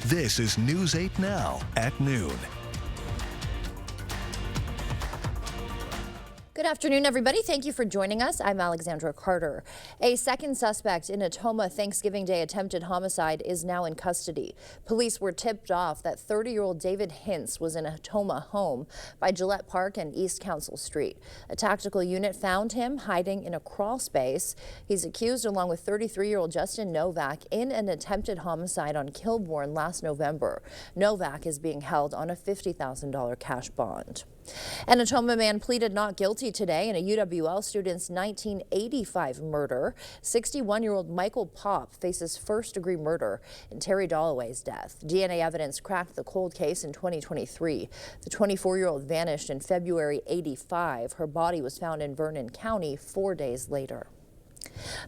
This is News 8 Now at noon. Good afternoon, everybody. Thank you for joining us. I'm Alexandra Carter. A second suspect in a Tomah Thanksgiving Day attempted homicide is now in custody. Police were tipped off that 30-year-old David Hintz was in a Tomah home by Gillette Park and East Council Street. A tactical unit found him hiding in a crawl space. He's accused, along with 33-year-old Justin Novak, in an attempted homicide on Kilbourne last November. Novak is being held on a $50,000 cash bond. And a Tomah man pleaded not guilty today in a UWL student's 1985 murder. 61-year-old Michael Popp faces first-degree murder in Terry Dalloway's death. DNA evidence cracked the cold case in 2023. The 24-year-old vanished in February '85. Her body was found in Vernon County 4 days later.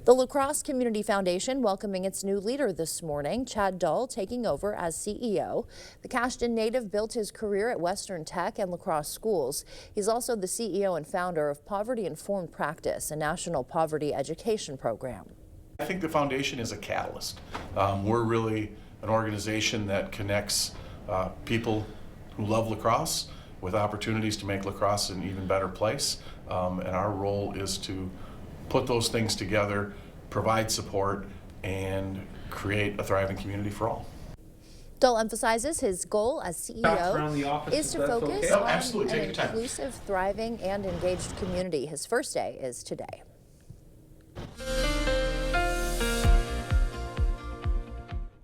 The La Crosse Community Foundation welcoming its new leader this morning, Chad Dull taking over as CEO. The Cashton native built his career at Western Tech and La Crosse schools. He's also the CEO and founder of Poverty Informed Practice, a national poverty education program. I think the foundation is a catalyst. We're really an organization that connects people who love La Crosse with opportunities to make La Crosse an even better place. And our role is to put those things together, provide support, and create a thriving community for all. Dull emphasizes his goal as CEO is to focus on an inclusive, thriving, and engaged community. His first day is today.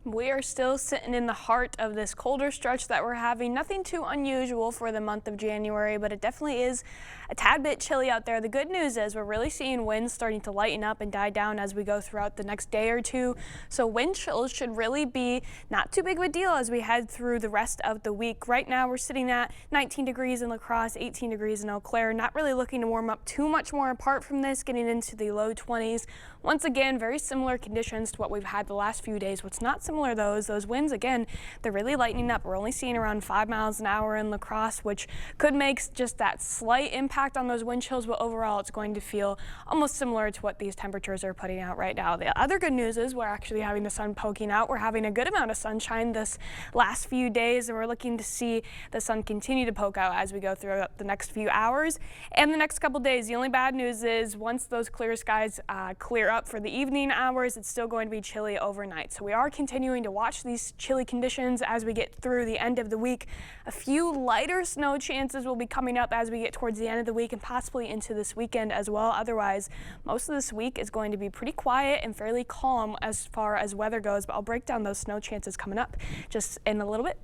We are still sitting in the heart of this colder stretch that we're having. Nothing too unusual for the month of January, but it definitely is a tad bit chilly out there. The good news is we're really seeing winds starting to lighten up and die down as we go throughout the next day or two. So wind chills should really be not too big of a deal as we head through the rest of the week. Right now we're sitting at 19 degrees in La Crosse, 18 degrees in Eau Claire. Not really looking to warm up too much more apart from this, getting into the low 20s. Once again, very similar conditions to what we've had the last few days. What's not similar though is those winds, again, they're really lightening up. We're only seeing around 5 miles an hour in La Crosse, which could make just that slight impact on those wind chills, but overall it's going to feel almost similar to what these temperatures are putting out right now. The other good news is we're actually having the sun poking out. We're having a good amount of sunshine this last few days, and we're looking to see the sun continue to poke out as we go through the next few hours and the next couple days. The only bad news is once those clear skies clear up for the evening hours, it's still going to be chilly overnight. So we are continuing to watch these chilly conditions as we get through the end of the week. A few lighter snow chances will be coming up as we get towards the end of the week and possibly into this weekend as well. Otherwise, most of this week is going to be pretty quiet and fairly calm as far as weather goes, but I'll break down those snow chances coming up just in a little bit.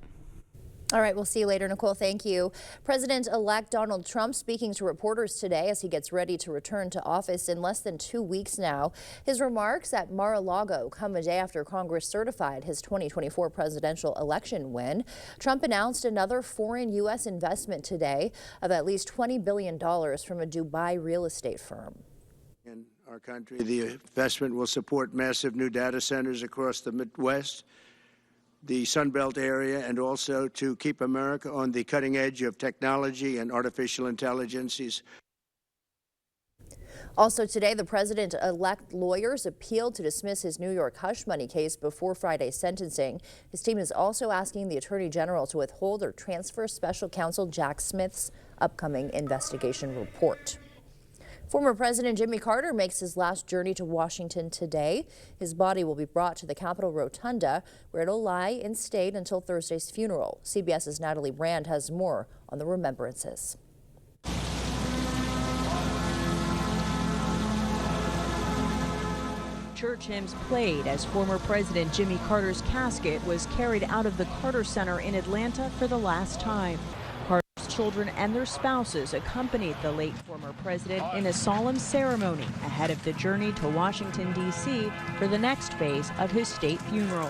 All right, we'll see you later, Nicole. Thank you. President-elect Donald Trump speaking to reporters today as he gets ready to return to office in less than 2 weeks now. His remarks at Mar-a-Lago come a day after Congress certified his 2024 presidential election win. Trump announced another foreign U.S. investment today of at least $20 billion from a Dubai real estate firm. In our country, the investment will support massive new data centers across the Midwest, the Sun Belt area, and also to keep America on the cutting edge of technology and artificial intelligence. Also today, the president-elect lawyers appealed to dismiss his New York hush money case before Friday's sentencing. His team is also asking the Attorney General to withhold or transfer Special Counsel Jack Smith's upcoming investigation report. Former President Jimmy Carter makes his last journey to Washington today. His body will be brought to the Capitol Rotunda, where it'll lie in state until Thursday's funeral. CBS's Natalie Brand has more on the remembrances. Church hymns played as former President Jimmy Carter's casket was carried out of the Carter Center in Atlanta for the last time. Children and their spouses accompanied the late former president in a solemn ceremony ahead of the journey to Washington, D.C. for the next phase of his state funeral.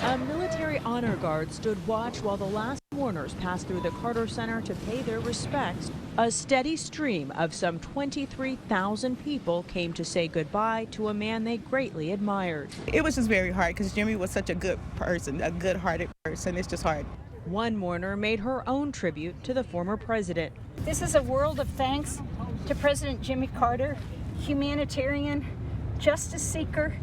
A military honor guard stood watch while the last mourners passed through the Carter Center to pay their respects. A steady stream of some 23,000 people came to say goodbye to a man they greatly admired. It was just very hard because Jimmy was such a good person, a good-hearted person. It's just hard. One mourner made her own tribute to the former president. This is a world of thanks to President Jimmy Carter, humanitarian, justice seeker,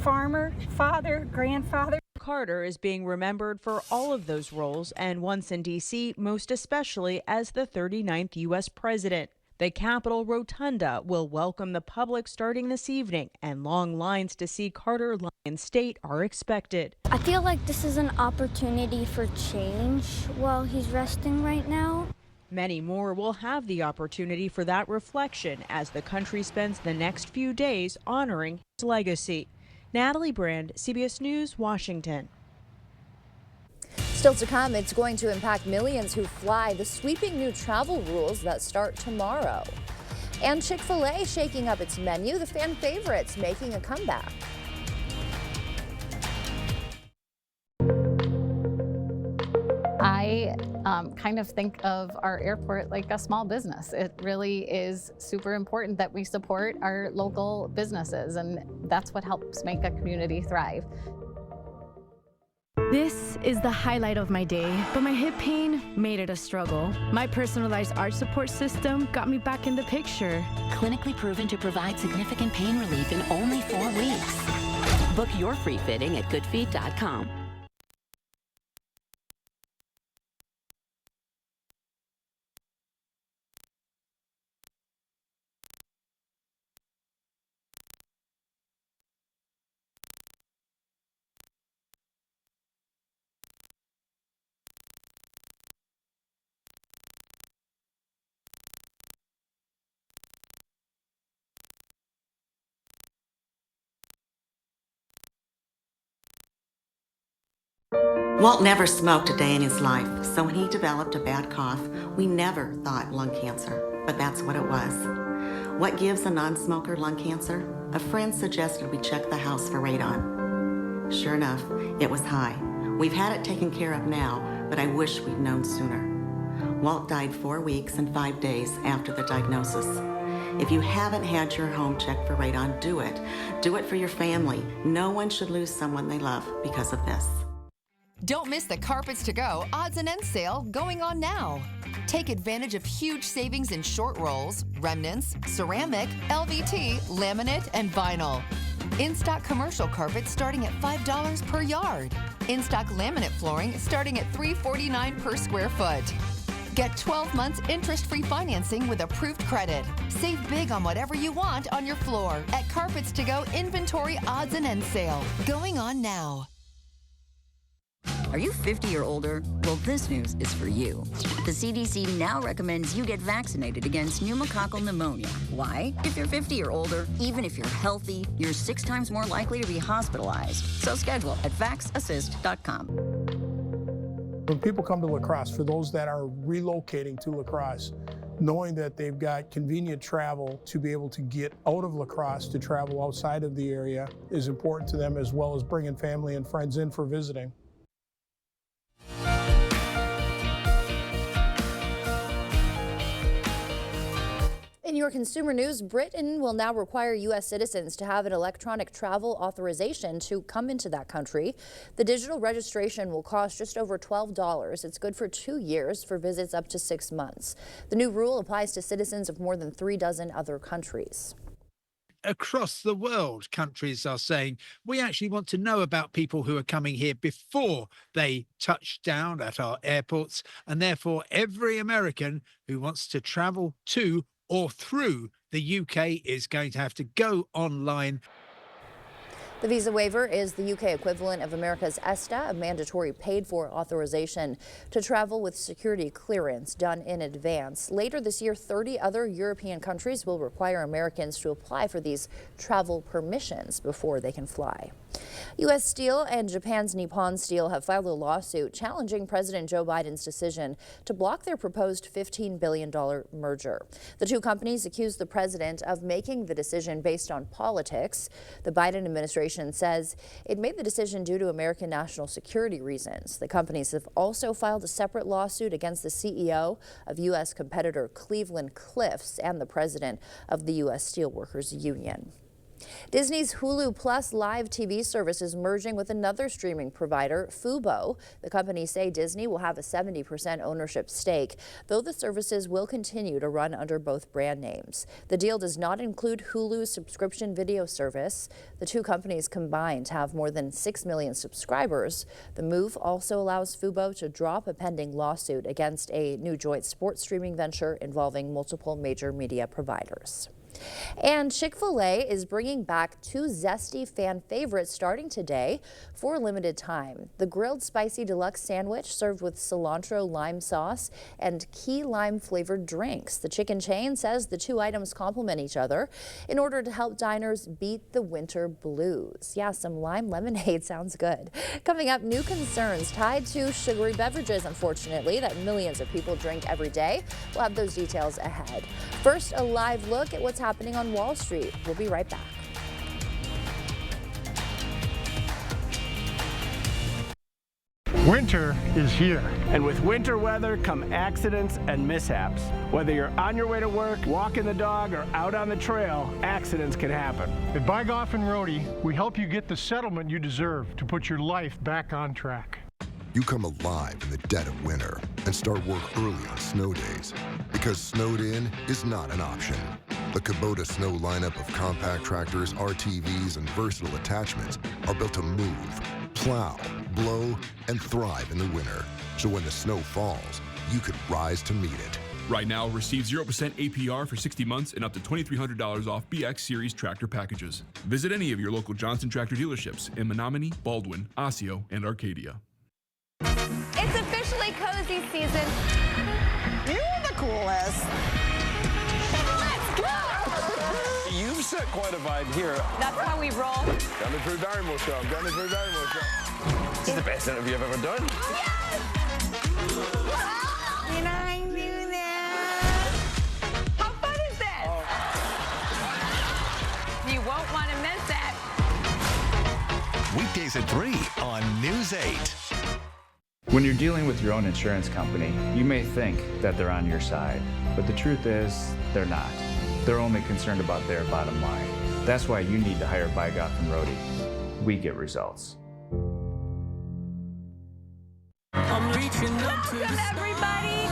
farmer, father, grandfather. Carter is being remembered for all of those roles, and once in D.C., most especially as the 39th U.S. president. The Capitol Rotunda will welcome the public starting this evening, and long lines to see Carter lie in state are expected. I feel like this is an opportunity for change while he's resting right now. Many more will have the opportunity for that reflection as the country spends the next few days honoring his legacy. Natalie Brand, CBS News, Washington. Still to come, it's going to impact millions who fly, the sweeping new travel rules that start tomorrow. And Chick-fil-A shaking up its menu, the fan favorites making a comeback. I kind of think of our airport like a small business. It really is super important that we support our local businesses, and that's what helps make a community thrive. This is the highlight of my day, but my hip pain made it a struggle. My personalized arch support system got me back in the picture. Clinically proven to provide significant pain relief in only 4 weeks. Book your free fitting at goodfeet.com. Walt never smoked a day in his life, so when he developed a bad cough, we never thought lung cancer, but that's what it was. What gives a non-smoker lung cancer? A friend suggested we check the house for radon. Sure enough, it was high. We've had it taken care of now, but I wish we'd known sooner. Walt died 4 weeks and 5 days after the diagnosis. If you haven't had your home checked for radon, do it. Do it for your family. No one should lose someone they love because of this. Don't miss the Carpets to Go odds and ends sale going on now. Take advantage of huge savings in short rolls, remnants, ceramic, LVT, laminate, and vinyl. In-stock commercial carpet starting at $5 per yard. In-stock laminate flooring starting at $3.49 per square foot. Get 12 months interest-free financing with approved credit. Save big on whatever you want on your floor at Carpets to Go Inventory Odds and Ends Sale going on now. Are you 50 or older? Well, this news is for you. The CDC now recommends you get vaccinated against pneumococcal pneumonia. Why? If you're 50 or older, even if you're healthy, you're 6 times more likely to be hospitalized. So schedule at vaxassist.com. When people come to La Crosse, for those that are relocating to La Crosse, knowing that they've got convenient travel to be able to get out of La Crosse to travel outside of the area is important to them, as well as bringing family and friends in for visiting. In your consumer news, Britain will now require U.S. citizens to have an electronic travel authorization to come into that country. The digital registration will cost just over $12. It's good for 2 years for visits up to 6 months. The new rule applies to citizens of more than 36 other countries. Across the world, countries are saying, we actually want to know about people who are coming here before they touch down at our airports. And therefore, every American who wants to travel to or through the UK is going to have to go online. The visa waiver is the UK equivalent of America's ESTA, a mandatory paid-for authorization to travel with security clearance done in advance. Later this year, 30 other European countries will require Americans to apply for these travel permissions before they can fly. U.S. Steel and Japan's Nippon Steel have filed a lawsuit challenging President Joe Biden's decision to block their proposed $15 billion merger. The two companies accuse the president of making the decision based on politics. The Biden administration says it made the decision due to American national security reasons. The companies have also filed a separate lawsuit against the CEO of U.S. competitor Cleveland-Cliffs and the president of the U.S. Steelworkers Union. Disney's Hulu Plus live TV service is merging with another streaming provider, Fubo. The companies say Disney will have a 70% ownership stake, though the services will continue to run under both brand names. The deal does not include Hulu's subscription video service. The two companies combined have more than 6 million subscribers. The move also allows Fubo to drop a pending lawsuit against a new joint sports streaming venture involving multiple major media providers. And Chick-fil-A is bringing back two zesty fan favorites starting today for a limited time. The grilled spicy deluxe sandwich served with cilantro lime sauce and key lime flavored drinks. The chicken chain says the two items complement each other in order to help diners beat the winter blues. Yeah, some lime lemonade sounds good. Coming up, new concerns tied to sugary beverages, unfortunately, that millions of people drink every day. We'll have those details ahead. First, a live look at what's happening on Wall Street. We'll be right back. Winter is here, and with winter weather come accidents and mishaps. Whether you're on your way to work, walking the dog, or out on the trail, accidents can happen. At Buy Golf and Roadie, we help you get the settlement you deserve to put your life back on track. You come alive in the dead of winter and start work early on snow days, because snowed in is not an option. The Kubota Snow lineup of compact tractors, RTVs, and versatile attachments are built to move, plow, blow, and thrive in the winter. So when the snow falls, you can rise to meet it. Right now, receive 0% APR for 60 months and up to $2,300 off BX Series tractor packages. Visit any of your local Johnson Tractor dealerships in Menominee, Baldwin, Osseo, and Arcadia. It's officially cozy season. You're the coolest. Let's go! You've set quite a vibe here. That's how we roll. Gunning Drew Barrymore show. Gunning Drew Barrymore show. This is the best interview I've ever done. Yes! Can I do that? How fun is this? Oh. You won't want to miss it. Weekdays at 3 on News 8. When you're dealing with your own insurance company, you may think that they're on your side, but the truth is, they're not. They're only concerned about their bottom line. That's why you need to hire Buy Golf and Roadie. We get results. Welcome, everybody!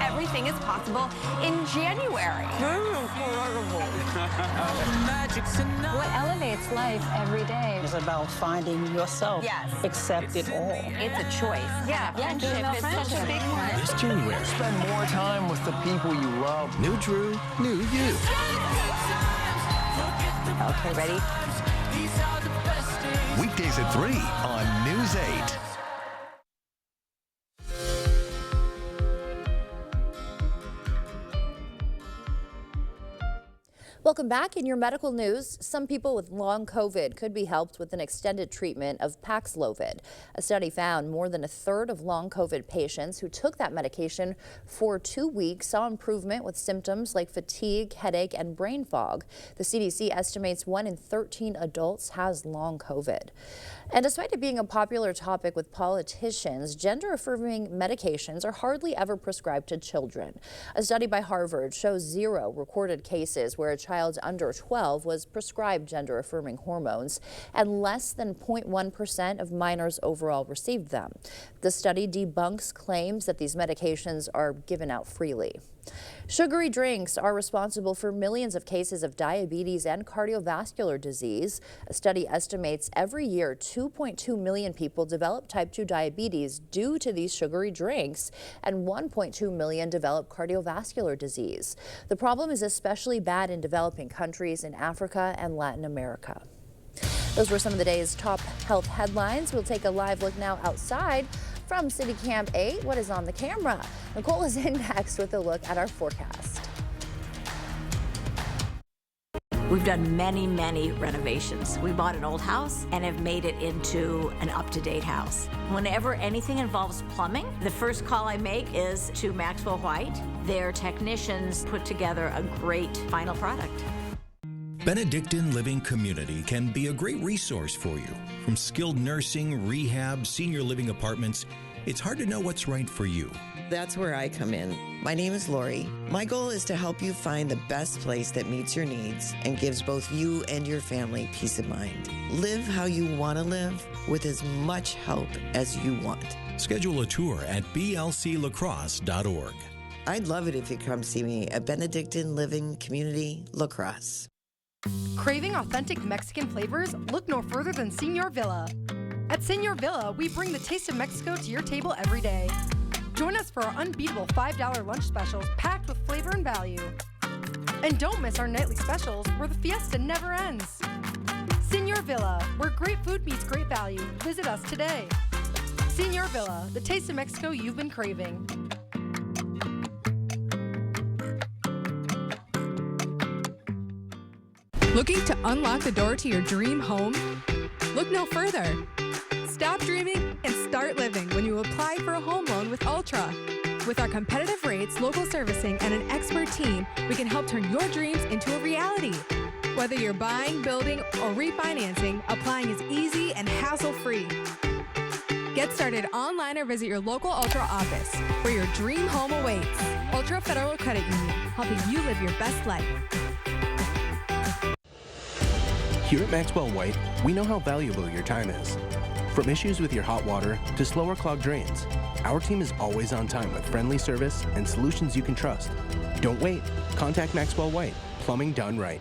Everything is possible in January. What elevates life every day is about finding yourself. Yes. Accept it all. It's a choice. Yeah, friendship is such a big one. This January, Spend more time with the people you love. new Drew, new you. Okay, ready? Weekdays at 3 on News 8. Welcome back. In your medical news, some people with long COVID could be helped with an extended treatment of Paxlovid. A study found more than a third of long COVID patients who took that medication for 2 weeks saw improvement with symptoms like fatigue, headache, and brain fog. The CDC estimates 1 in 13 adults has long COVID. And despite it being a popular topic with politicians, gender-affirming medications are hardly ever prescribed to children. A study by Harvard shows 0 recorded cases where a child under 12 was prescribed gender-affirming hormones, and less than 0.1% of minors overall received them. The study debunks claims that these medications are given out freely. Sugary drinks are responsible for millions of cases of diabetes and cardiovascular disease. A study estimates every year 2.2 million people develop type 2 diabetes due to these sugary drinks, and 1.2 million develop cardiovascular disease. The problem is especially bad in developing countries in Africa and Latin America. Those were some of the day's top health headlines. We'll take a live look now outside from City Camp 8. What is on the camera? Nicole is in next with a look at our forecast. We've done many renovations. We bought an old house and have made it into an up-to-date house. Whenever anything involves plumbing, the first call I make is to Maxwell White. Their technicians put together a great final product. Benedictine Living Community can be a great resource for you. From skilled nursing, rehab, senior living apartments, it's hard to know what's right for you. That's where I come in. My name is Lori. My goal is to help you find the best place that meets your needs and gives both you and your family peace of mind. Live how you want to live with as much help as you want. Schedule a tour at blclacrosse.org. I'd love it if you come see me at Benedictine Living Community La Crosse. Craving authentic Mexican flavors? Look no further than Señor Villa. At Señor Villa, we bring the taste of Mexico to your table every day. Join us for our unbeatable $5 lunch specials packed with flavor and value. And don't miss our nightly specials where the fiesta never ends. Señor Villa, where great food meets great value. Visit us today. Señor Villa, the taste of Mexico you've been craving. Looking to unlock the door to your dream home? Look no further. Stop dreaming and start living when you apply for a home loan with Ultra. With our competitive rates, local servicing, and an expert team, we can help turn your dreams into a reality. Whether you're buying, building, or refinancing, applying is easy and hassle-free. Get started online or visit your local Ultra office, where your dream home awaits. Ultra Federal Credit Union, helping you live your best life. Here at Maxwell White, we know how valuable your time is. From issues with your hot water to slower clogged drains, our team is always on time with friendly service and solutions you can trust. Don't wait. Contact Maxwell White. Plumbing done right.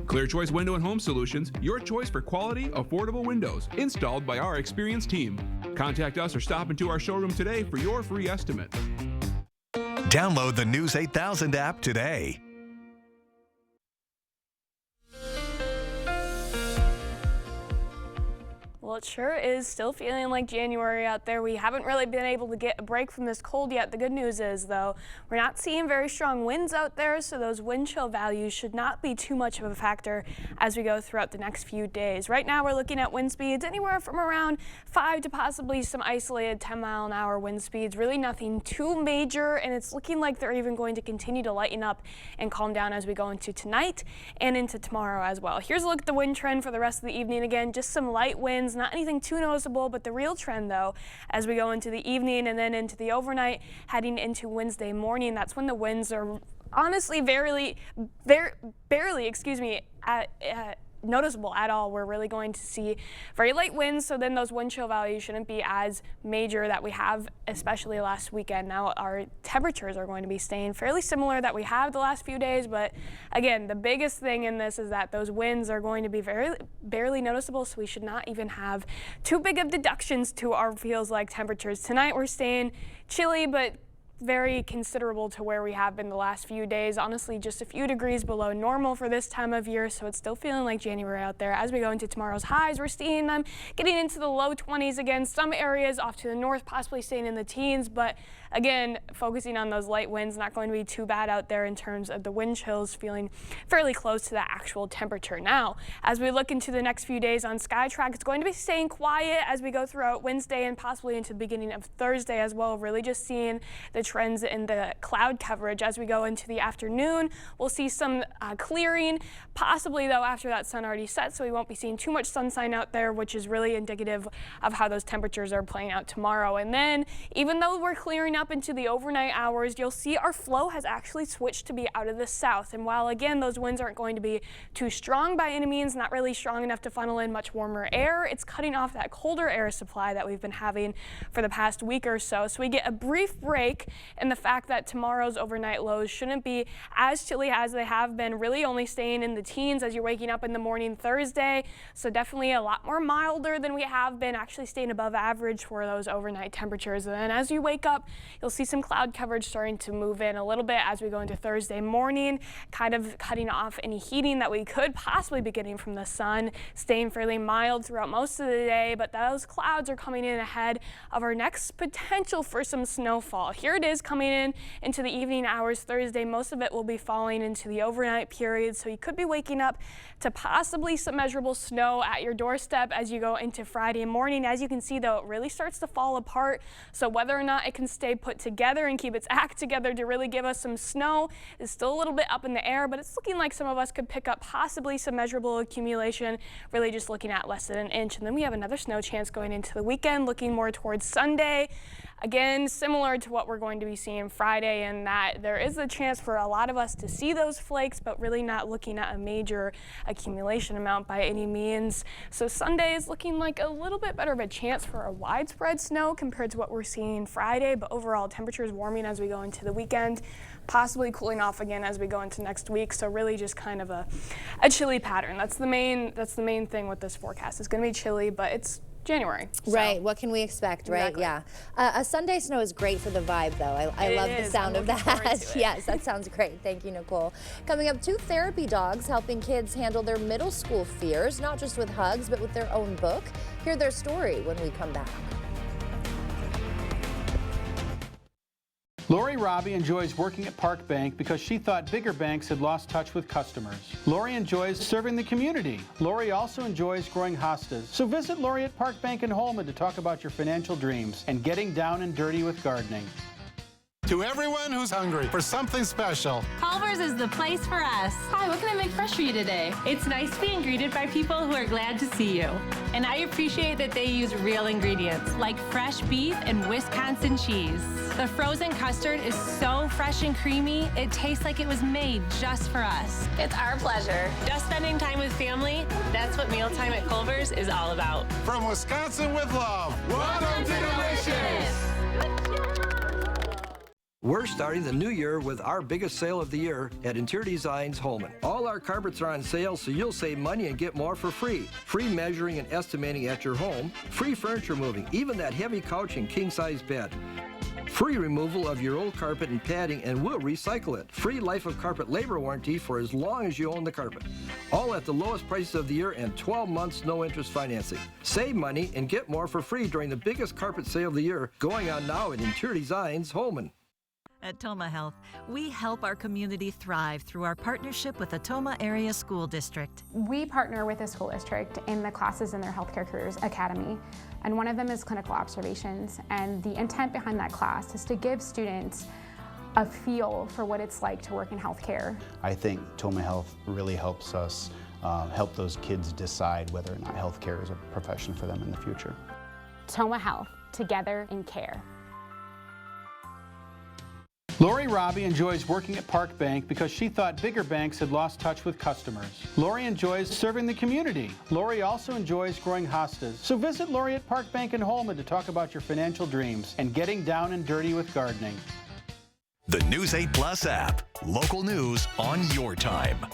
Clear Choice Window and Home Solutions, your choice for quality, affordable windows, installed by our experienced team. Contact us or stop into our showroom today for your free estimate. Download the News 8000 app today. Well, it sure is still feeling like January out there. We haven't really been able to get a break from this cold yet. The good news is, though, we're not seeing very strong winds out there, so those wind chill values should not be too much of a factor as we go throughout the next few days. Right now, we're looking at wind speeds anywhere from around 5 to possibly some isolated 10-mile-an-hour wind speeds. Really nothing too major, and it's looking like they're even going to continue to lighten up and calm down as we go into tonight and into tomorrow as well. Here's a look at the wind trend for the rest of the evening. Again, just some light winds. Not anything too noticeable, but the real trend, though, as we go into the evening and then into the overnight, heading into Wednesday morning, that's when the winds are honestly barely noticeable at all. We're really going to see very light winds, so then those wind chill values shouldn't be as major that we have, especially last weekend. Now our temperatures are going to be staying fairly similar that we have the last few days, but again, the biggest thing in this is that those winds are going to be barely noticeable, so we should not even have too big of deductions to our feels like temperatures. Tonight we're staying chilly, but very considerable to where we have been the last few days. Honestly, just a few degrees below normal for this time of year, so it's still feeling like January out there. As we go into tomorrow's highs, we're seeing them getting into the low 20s again. Some areas off to the north possibly staying in the teens, but again, focusing on those light winds, not going to be too bad out there in terms of the wind chills, feeling fairly close to the actual temperature. Now, as we look into the next few days on SkyTrack, it's going to be staying quiet as we go throughout Wednesday and possibly into the beginning of Thursday as well. Really just seeing the trends in the cloud coverage. As we go into the afternoon, we'll see some clearing, possibly though after that sun already sets, so we won't be seeing too much sunshine out there, which is really indicative of how those temperatures are playing out tomorrow. And then, even though we're clearing up into the overnight hours, you'll see our flow has actually switched to be out of the south. And while again, those winds aren't going to be too strong by any means, not really strong enough to funnel in much warmer air, it's cutting off that colder air supply that we've been having for the past week or so. So we get a brief break in the fact that tomorrow's overnight lows shouldn't be as chilly as they have been, really only staying in the teens as you're waking up in the morning Thursday. So definitely a lot more milder than we have been, actually staying above average for those overnight temperatures. And then as you wake up, you'll see some cloud coverage starting to move in a little bit as we go into Thursday morning, kind of cutting off any heating that we could possibly be getting from the sun, staying fairly mild throughout most of the day, but those clouds are coming in ahead of our next potential for some snowfall. Here it is coming in into the evening hours Thursday. Most of it will be falling into the overnight period, so you could be waking up to possibly some measurable snow at your doorstep as you go into Friday morning. As you can see, though, it really starts to fall apart, so whether or not it can stay put together and keep its act together to really give us some snow is still a little bit up in the air, but it's looking like some of us could pick up possibly some measurable accumulation, really just looking at less than an inch. And then we have another snow chance going into the weekend, looking more towards Sunday. again, similar to what we're going to be seeing Friday, in that there is a chance for a lot of us to see those flakes, but really not looking at a major accumulation amount by any means. So Sunday is looking like a little bit better of a chance for a widespread snow compared to what we're seeing Friday, but overall temperatures warming as we go into the weekend, possibly cooling off again as we go into next week. So really just kind of a chilly pattern. That's the main thing with this forecast. It's going to be chilly, but it's January. So. Right, what can we expect, right? Exactly. Yeah. A Sunday snow is great for the vibe, though. I love the sound of that. Yes, that sounds great. Thank you, Nicole. Coming up, 2 therapy dogs helping kids handle their middle school fears, not just with hugs, but with their own book. Hear their story when we come back. Lori Robbie enjoys working at Park Bank because she thought bigger banks had lost touch with customers. Lori enjoys serving the community. Lori also enjoys growing hostas. So visit Lori at Park Bank in Holman to talk about your financial dreams and getting down and dirty with gardening. To everyone who's hungry for something special, Culver's is the place for us. Hi, what can I make fresh for you today? It's nice being greeted by people who are glad to see you. And I appreciate that they use real ingredients, like fresh beef and Wisconsin cheese. The frozen custard is so fresh and creamy, it tastes like it was made just for us. It's our pleasure. Just spending time with family, that's what mealtime at Culver's is all about. From Wisconsin with love, welcome to Delicious! We're starting the new year with our biggest sale of the year at Interior Designs Holman. All our carpets are on sale, so you'll save money and get more for free. Free measuring and estimating at your home. Free furniture moving, even that heavy couch and king-size bed. Free removal of your old carpet and padding, and we'll recycle it. Free life of carpet labor warranty for as long as you own the carpet. All at the lowest prices of the year and 12 months no interest financing. Save money and get more for free during the biggest carpet sale of the year, going on now at Interior Designs Holman. At Toma Health, we help our community thrive through our partnership with the Toma Area School District. We partner with the school district in the classes in their Healthcare Careers Academy, and one of them is clinical observations. And the intent behind that class is to give students a feel for what it's like to work in healthcare. I think Toma Health really helps us help those kids decide whether or not healthcare is a profession for them in the future. Toma Health, together in care. Lori Robbie enjoys working at Park Bank because she thought bigger banks had lost touch with customers. Lori enjoys serving the community. Lori also enjoys growing hostas. So visit Lori at Park Bank in Holman to talk about your financial dreams and getting down and dirty with gardening. The News 8 Plus app. Local news on your time.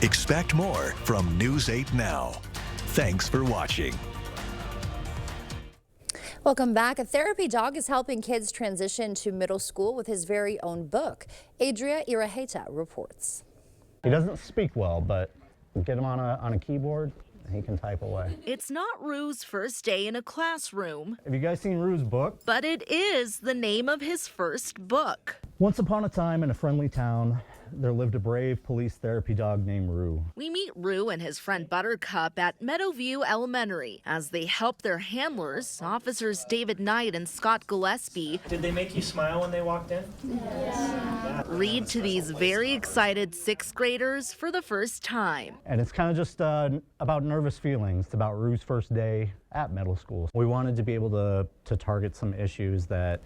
Expect more from News 8 Now. Thanks for watching. Welcome back. A therapy dog is helping kids transition to middle school with his very own book. Adria Iraheta reports. He doesn't speak well, but get him on a keyboard, he can type away. It's not Rue's first day in a classroom. Have you guys seen Rue's book? But it is the name of his first book. Once upon a time in a friendly town, there lived a brave police therapy dog named Rue. We meet Rue and his friend Buttercup at Meadowview Elementary as they help their handlers, Officers David Knight and Scott Gillespie. Did they make you smile when they walked in? Yes. Read to these very excited 6th graders for the first time. And it's kind of just about nervous feelings. It's about Rue's first day at middle school. We wanted to be able to target some issues that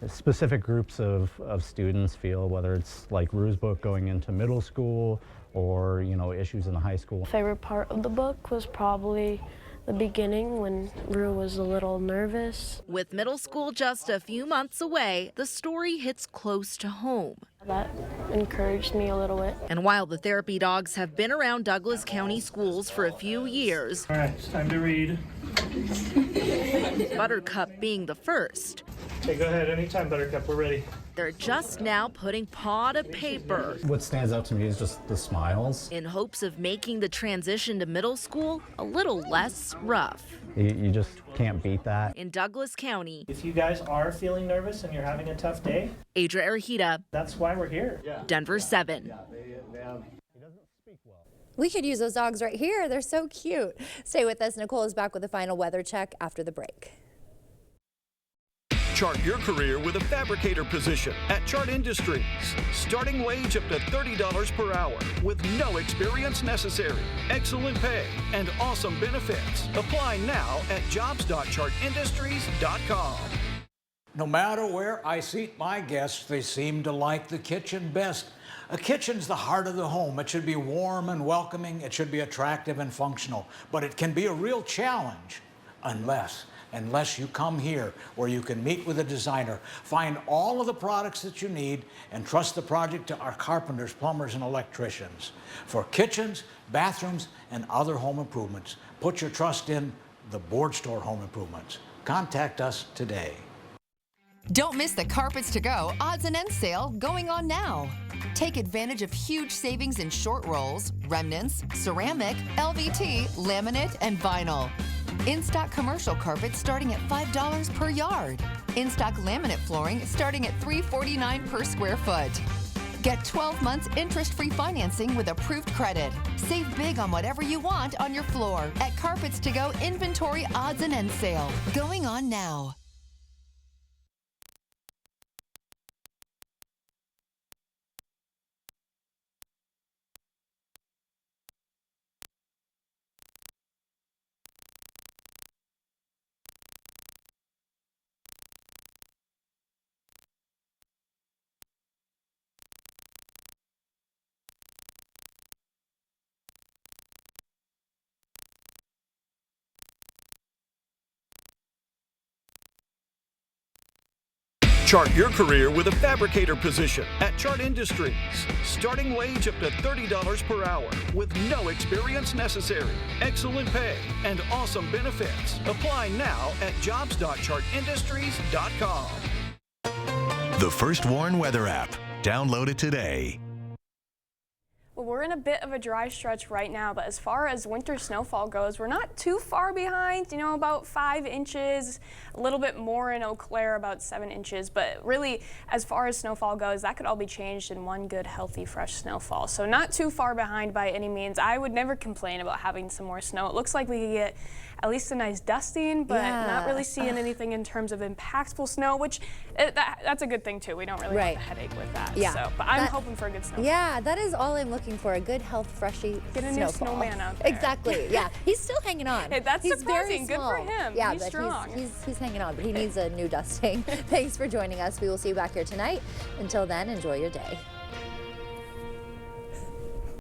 specific groups of students feel, whether it's like Rue's book going into middle school or, you know, issues in the high school. Favorite part of the book was probably the beginning when Rue was a little nervous. With middle school just a few months away, the story hits close to home. That encouraged me a little bit. And while the therapy dogs have been around Douglas County schools for a few years, all right, it's time to read. Buttercup being the first. Okay, go ahead, anytime, Buttercup, we're ready. They're just now putting paw to paper. What stands out to me is just the smiles. In hopes of making the transition to middle school a little less rough. You just can't beat that. In Douglas County. If you guys are feeling nervous and you're having a tough day, Adria Iraheta. That's why we're here. Denver 7. We could use those dogs right here. They're so cute. Stay with us. Nicole is back with the final weather check after the break. Chart your career with a fabricator position at Chart Industries. Starting wage up to $30 per hour with no experience necessary. Excellent pay and awesome benefits. Apply now at jobs.chartindustries.com. No matter where I seat my guests, they seem to like the kitchen best. A kitchen's the heart of the home. It should be warm and welcoming. It should be attractive and functional. But it can be a real challenge unless you come here where you can meet with a designer, find all of the products that you need, and trust the project to our carpenters, plumbers, and electricians. For kitchens, bathrooms, and other home improvements, put your trust in the Board Store Home Improvements. Contact us today. Don't miss the Carpets to Go odds and ends sale going on now. Take advantage of huge savings in short rolls, remnants, ceramic, LVT, laminate, and vinyl. In-stock commercial carpet starting at $5 per yard. In-stock laminate flooring starting at $3.49 per square foot. Get 12 months interest-free financing with approved credit. Save big on whatever you want on your floor at Carpets to Go Inventory Odds and Ends Sale going on now. Chart your career with a fabricator position at Chart Industries. Starting wage up to $30 per hour with no experience necessary. Excellent pay and awesome benefits. Apply now at jobs.chartindustries.com. The First Warn Weather app. Download it today. Well, we're in a bit of a dry stretch right now, but as far as winter snowfall goes, we're not too far behind, about 5 inches, a little bit more in Eau Claire, about 7 inches. But really, as far as snowfall goes, that could all be changed in one good, healthy, fresh snowfall. So not too far behind by any means. I would never complain about having some more snow. It looks like we could get at least a nice dusting, but not really seeing anything in terms of impactful snow, which that's a good thing too. We don't really have the headache with that. Yeah. So, but I'm hoping for a good snowfall. Yeah, that is all I'm looking for, a good health, freshy Get a snowfall. new snowman out there. Exactly, yeah. He's still hanging on. Hey, that's he's surprising. Very small. Good for him. Yeah, he's but strong. He's hanging on, but he needs a new dusting. Thanks for joining us. We will see you back here tonight. Until then, enjoy your day.